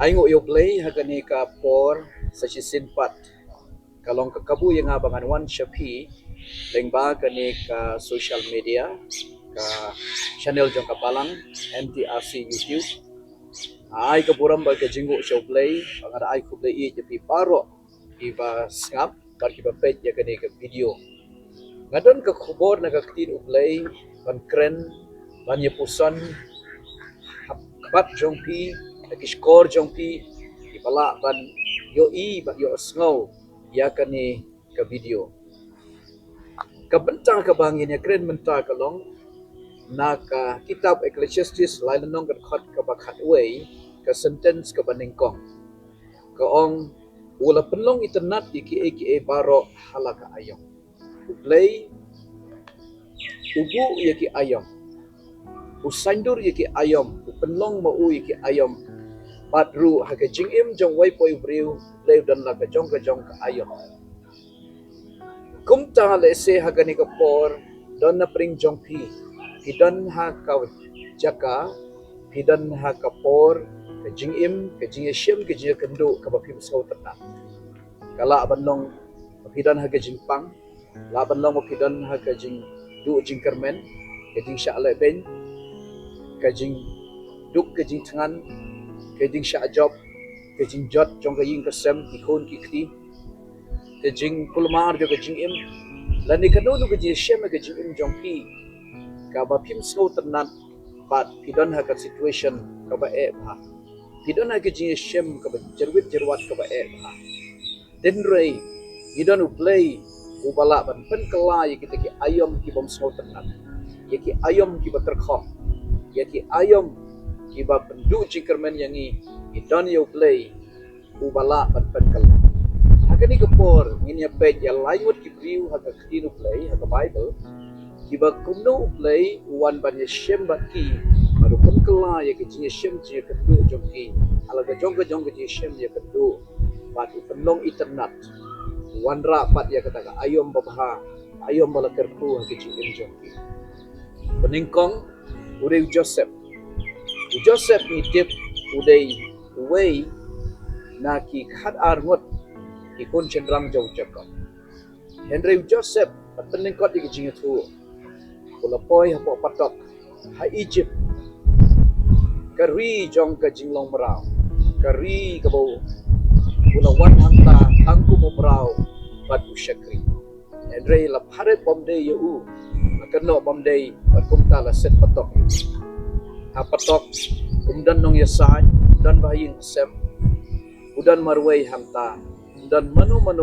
Aingo yo play hagani ka por sa sinpat kalong kakabu yang abangan wan shapi lengba kani ka social media ka channel jong kapalang MTRC YouTube ai ka buram ba ka jingo show play angara ai ku play je pi paro iba snap bar ki ba page ya kani ka video ngadon ka khubor na ka tin play ban kren ban ye pusan bat jong pi ki score jong pi ipala ban yo i ba yo snow ya kani ka video ka bentang ka bangin ya kren mentah ka long naka kitab Ecclesiastes lain nong ka khat ka bakhat way ka sentence ka baningkong ka ong wala penlong internet iki baro halaka ayong play ubu yaki ayong usandur yaki ayom penlong mau yaki ayom patru haga jingim jong wai poi briu leu dan la ka jong ka ayom kum ta le se haga ni ka por don na pring jong pi hidan ha ka jaka hidan ha ka por ka jingim ka jingeshem ka jing kendo ka bapim sau terna kala banlong hidan haga jingpang la banlong hidan haga jing du jingkermen ka jing sha le ben kajing duk kajing tangan kajing sya job kajing jot jong kajing kesem ikon kikti kajing kulmar jo kajing im lani kanu kajing shem kajing im jong pi ka ba phim slow tanat pat pidon ha ka situation ka ba e bha pidon ha kajing shem ka ba jerwit jerwat ka ba e bha den rei pidon play ubala ban pen kala kita ki ayom ki bom slow tanat ki ayom ki ba terkhok yaki ayom kiba pendu cikermen yangi idon yo play ubala ban penkal hakani kapor nginya page ya lainwat kibriu haka khtinu play haka bible kiba kumno play wan ban ya shem baki baru penkala yaki jinya shem jinya kedu jongki alaga jongga jinya shem ya kedu batu penong internet wan rapat ya kata ayom babha ayom balakerku haka jinya jongki peningkong Udai Joseph ni tip udai way na ki khat arngot ki kun cendrang jauh cakap. Henry Joseph pening kot di kijing itu. Kula poi hapo patok ha Egypt. Kari jong ka jinglong merau. Kari ka bau. Kula wan hanta angku mo merau batu syakri. Henry la pare bomde yu. Keno bomday at kumta la set patok ha patok kumdan nong yasay dan bahayin sem udan marway hanta dan manu ban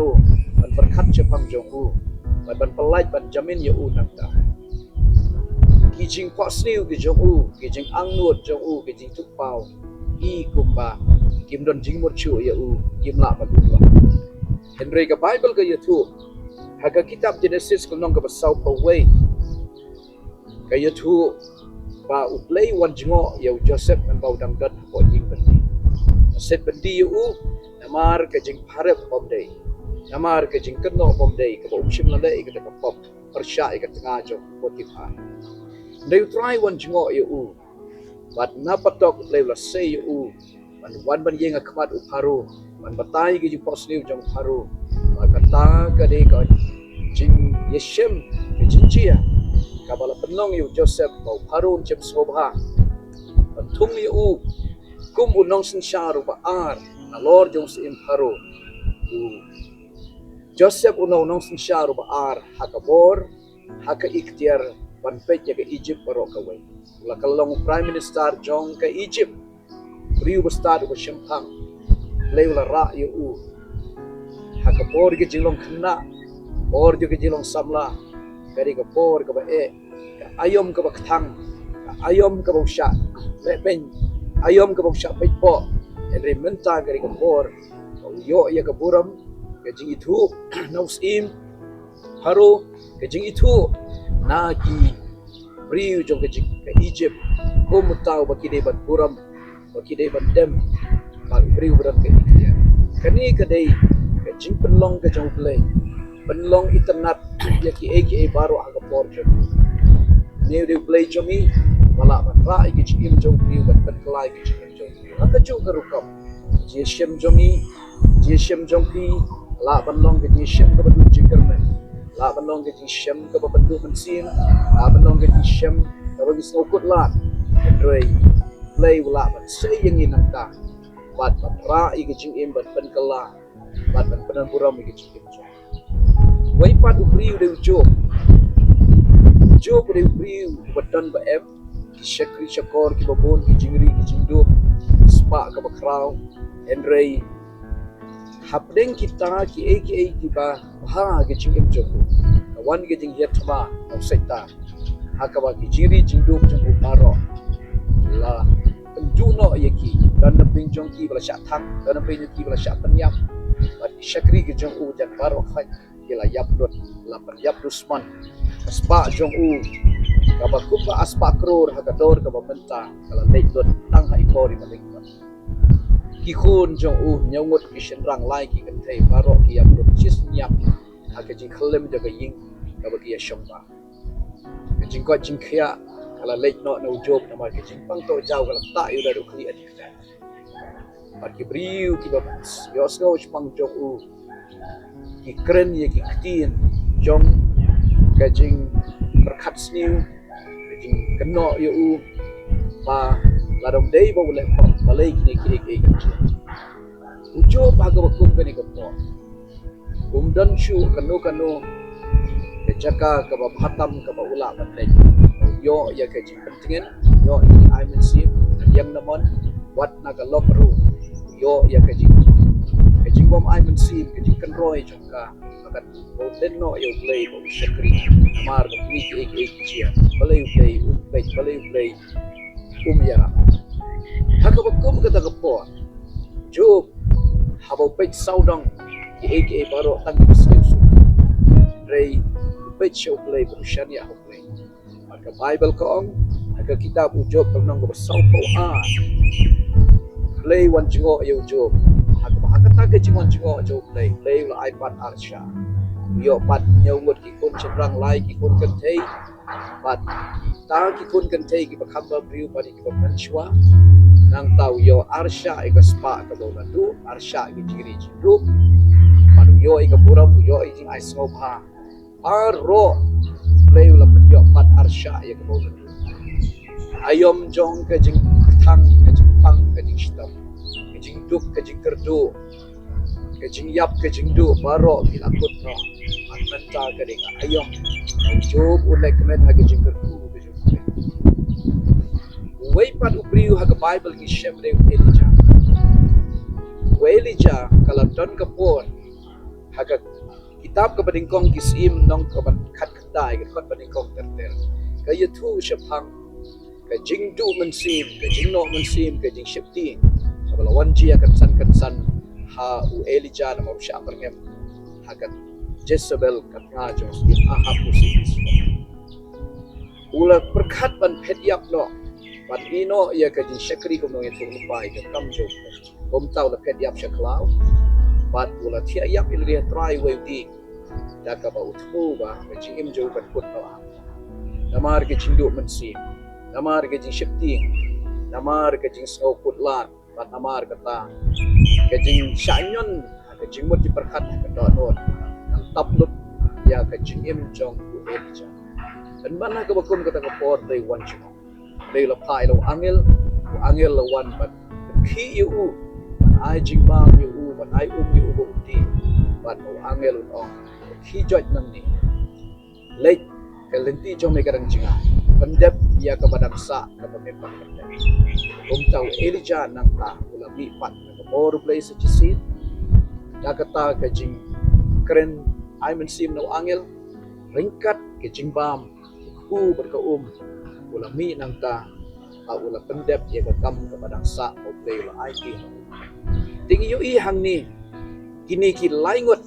berkat cepang jongu ban pelaj ban jamin yu nangta kijing pasniu ki jongu kijing angnut jongu kijing tukpau i kumba kimdon jingmur chu yu kimla madula Henry ka Bible ka YouTube haga kitab Genesis kunong ka basaw pa way kaya tu ba uplay wan jingo ya Joseph man bau dang dot ko jing bendi set bendi yu namar ke jing parep bom day namar ke jing kenno bom day ke bau shim lale ke ta pop persya ke tengah jo potifa they try wan jingo yu but na patok play la say yu man wan ban yeng akmat uparu man batai ke jing posniu jong paru kata ke de ko jing yeshem ke jinjia kabala penong yu Joseph bau parun cem sobha tung yu kum unong sin syaru ba ar na lor jong sim paru Joseph unong sin syaru ba ar hakabor haka ikhtiar ban pej ke Egypt baro kawai la kalong prime minister jong ke Egypt riu bestar ba shempang leula ra yu hakabor ke jilong khna or ke jilong samla kari ka por ka ba ayom ka ba thang ayom ka ba sha le ben ayom ka ba sha pe po henry menta kari ka por yo ya ka buram ka jing itu nausim haro ka jing itu na ki riu jong ka jing ka Egypt ko mutau ba kide ban buram ba kide ban dem ba riu ban ka Egypt kani ka dei ka jing penlong ka jong play penlong internet yaki aka baru aga portion new de play jomi wala man ra iki chim jong priu ban kelai iki chim jong haka chu garukam Jia Shem Jongi, Jia Shem Jongpi, La Banlong ke Jia Shem ke Bandu Jingkermen, La Banlong ke Jia Shem ke Bandu Mensim, La Banlong ke Jia Shem ke Bagi Snokut Lan, Andrei, Play Wala Ban Sayang Inangta, Bat Ra Ika Jing Im Bat Penkala, Bat Penan Buram Ika Jing Im Jong. Waipat Ubriu de Job, Job de Ubriu, Batan Ba Em, Ki Shakri Shakor, Ki Babon, Ki Jingri, Ki Jingdub, Spa ke Bakrau, Andrei, Hapdeng kita ki ki ba ha ke jing im jong kawan ke jing yatma no seta hakaba ki jiri jingdu jong baro la penjuno yaki dan naping jong ki bala syatang dan naping ki bala syatanyam bat syakri ke jong u jan baro khat kila yapdot la pan yapdusman aspa jong u kaba kupa aspa kror hakador kaba menta kala leidot tang hai kori maling ki khun jong u nyawngot ki shenrang lai ki kan thei baro ki yam ro chis nyap ha ke jing khlem jaga ying ka ba ki shomba ke jing ko jing khia kala leit no no job na mar ke jing pang to jaw kala ta yu da ru khli ati fa par ki briu ki ba yo sno pang jong u ki kren ye ki ktin jong ke jing berkhat sniu ke jing keno yu u pa ladom dei bo le balai kini ki ujo baga bakum kani kapo dan shu kanu ke jaka ke bahatam ke ula bandai yo ya ke jing pentingin yo ini I mensi yang namon wat naga loperu yo ya ke jing bom I mensi ke jing kenroi jongka akan boden no yo play bo shakri mar ko ni ki chia balai play yara haka bakum kata kapo Job habau pej saudang ki baro tang bisnesu rei pej show play berushania ho play maka Bible ko haka kitab Job tang bersau po play wan jingo yo Job haka taga jingon jingo Job play la iPad arsha yo pat nyawut ki kun cendrang lai ki kun kentei pat ta ki kun kentei ki bakamba briu padi ki bakanchwa nang tau yo arsha ika spa ka bola tu arsha ki jiri jidu padu yo ika buram yo ijing ai sngopha aro play la yo pat arsha ya ka bola tu ayom jong ka jing thang ka jing pang ka jing stam ka jing duk ka jing kerdu ka jing yap ka jing du baro ki lakut no manta ka ding ayom job ulai kemen ha ka jing kerdu Wei pat ubriu ha Bible ki shemre Elijah. Elijah kalau don kapor ha kitab ka badingkong kisim nong ka khat khandai ka badingkong terter. Ka yathu shapang ka jingdu mensim ka jingno mensim ka jing shepti. Sabala wanji akan san ha u Elijah na mabsha perngem ha Jezebel kat ngajos in Ahab usis. Ula perkhat ban phetiap no Pat ino ia ka jing syakri ko nong itu lupai ka kamjo kom tau la pet yap syaklau pat ula thia yap ilria try way di da ka ba utmu ba ka jing imjo kan put no namar ke jindu mensi namar ke jing syakti namar ke jing sau put lat pat namar kata ka jing syanyon ka jing mot diperkat ka do non kan taplut ya ka jing imjong ku elja dan mana ka bakum kata ka por day one chimo Lay la pai lo angel la wan but ki you ai jing bang you but ai you ti but lo angel on ki jot nam ni late kalenti jong me garang jinga pendep ia ka badang sa ka pememang pendep kum tau Elijah nang ta ula mi pat ka bor place chisit dakata ka jing kren ai mensim no angel ringkat ke jing bam ku berka ula mi nang ta ula pendep ya ka kam ka badang sa o play ula IT ting yu I hang ni kini ki laingot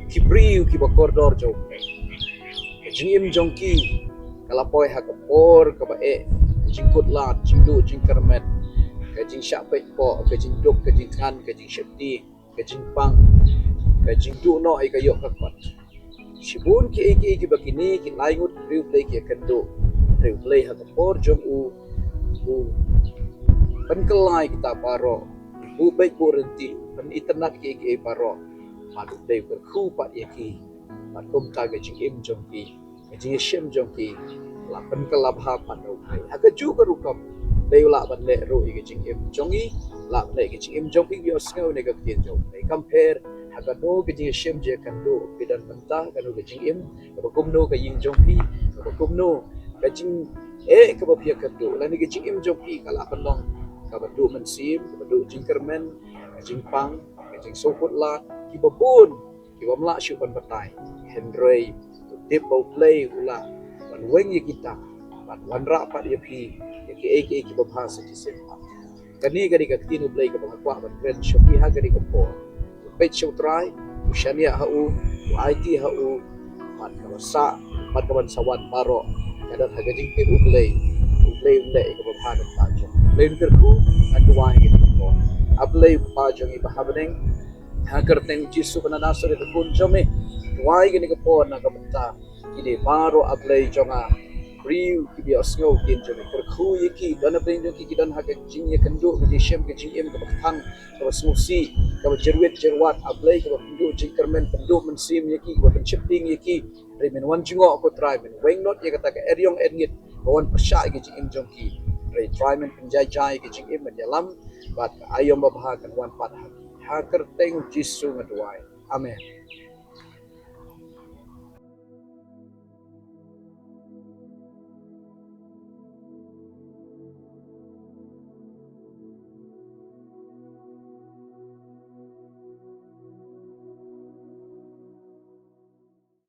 ki briu ki bakordor jo jing im jong ki kalapoy ha ka por ka ba jing kut lat jing du jing kermet ka jing sha pe po ka jing duk ka jing than ka jing shepti ka jing pang ka jing du no ai ka yo ka pat shibun ki bakini ki laingot briu play ki kendo play ha por jong u penkelai kita baro bu baik bu renti pen itanak ke baro madu dei berku pat yaki pat kum ta ga jing im jong ki jing shem jong ki la pen kelab ha pat no kai aga ju ka rukam dei la ban le ro ga jing im jong i la le ga jing im jong ki yo sngo ne ga kien jong dei compare aga no ga jing shem je kan do pidan penta ga no ga jing im ga kum no ga ying jong ki ga kum no ga jing ka ba pia kan do la ni ga jing im jong ki kala pen long ka ba do men sim ka ba do jing kermen ga jing pang ga jing sokut la ki ba bun ki ba mla shu ban batai henry dip bau play ula ban weng ye kita ban wan ra pat ye pi ye ki ba bahasa di sen kani gadi ka tinu play ka ba kwa ban ren shopi ha gadi ka po page show try ushania ha u IT ha u pat ka sa pat ka ban sawan baro kada ha gadi pi play ka ba bahana pa jo play ku anduwa ye ka po ablay pa jo ni bahabeneng hagar teng jisu kana nasore te kun jome wai gini ko po na kabata kini baro ablay jonga riu kibi osngo kin jome kur khu yiki dana bring jo ki dan haga jing ye kandu ki shem ki jing em ka thang ka smusi ka jerwet jerwat ablay ka pindu jing kermen pindu mensim yiki ka penchipting yiki remen wan jingo ko try men weng not ye kata ka eryong erngit wan pasha ki jing em jong ki re try men penjai jai ki jing em dalam but ayom bahagan wan pat haker teng jisu ngaduai amen